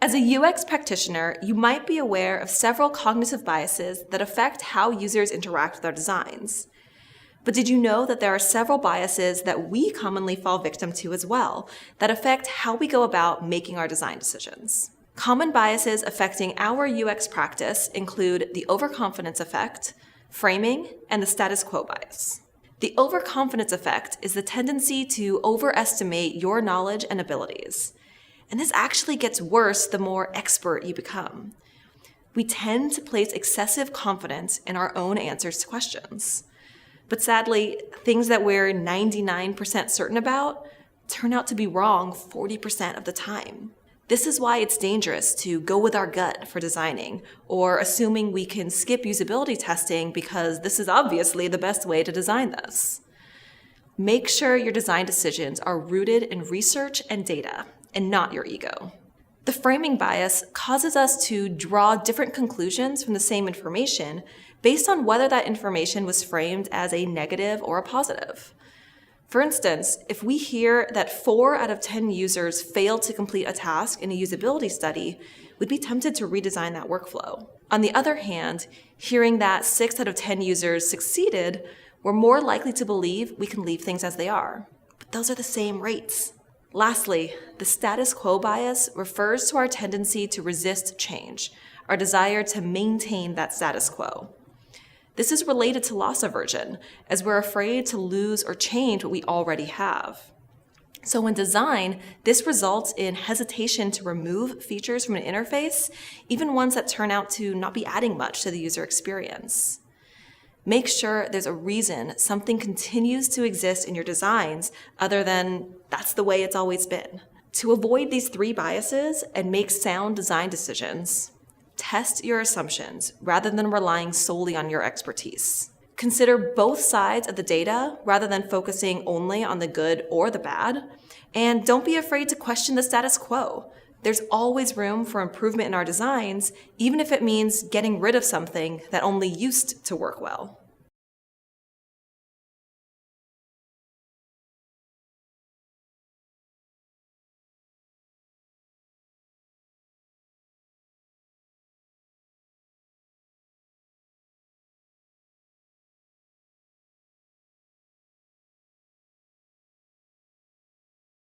As a UX practitioner, you might be aware of several cognitive biases that affect how users interact with our designs. But did you know that there are several biases that we commonly fall victim to as well that affect how we go about making our design decisions? Common biases affecting our UX practice include the overconfidence effect, framing, and the status quo bias. The overconfidence effect is the tendency to overestimate your knowledge and abilities. And this actually gets worse the more expert you become. We tend to place excessive confidence in our own answers to questions. But sadly, things that we're 99% certain about turn out to be wrong 40% of the time. This is why it's dangerous to go with our gut for designing, or assuming we can skip usability testing because this is obviously the best way to design this. Make sure your design decisions are rooted in research and data, and not your ego. The framing bias causes us to draw different conclusions from the same information based on whether that information was framed as a negative or a positive. For instance, if we hear that 4 out of 10 users failed to complete a task in a usability study, we'd be tempted to redesign that workflow. On the other hand, hearing that 6 out of 10 users succeeded, we're more likely to believe we can leave things as they are. But those are the same rates. Lastly, the status quo bias refers to our tendency to resist change, our desire to maintain that status quo. This is related to loss aversion, as we're afraid to lose or change what we already have. So in design, this results in hesitation to remove features from an interface, even ones that turn out to not be adding much to the user experience. Make sure there's a reason something continues to exist in your designs other than that's the way it's always been. To avoid these 3 biases and make sound design decisions, test your assumptions rather than relying solely on your expertise. Consider both sides of the data rather than focusing only on the good or the bad. And don't be afraid to question the status quo. There's always room for improvement in our designs, even if it means getting rid of something that only used to work well.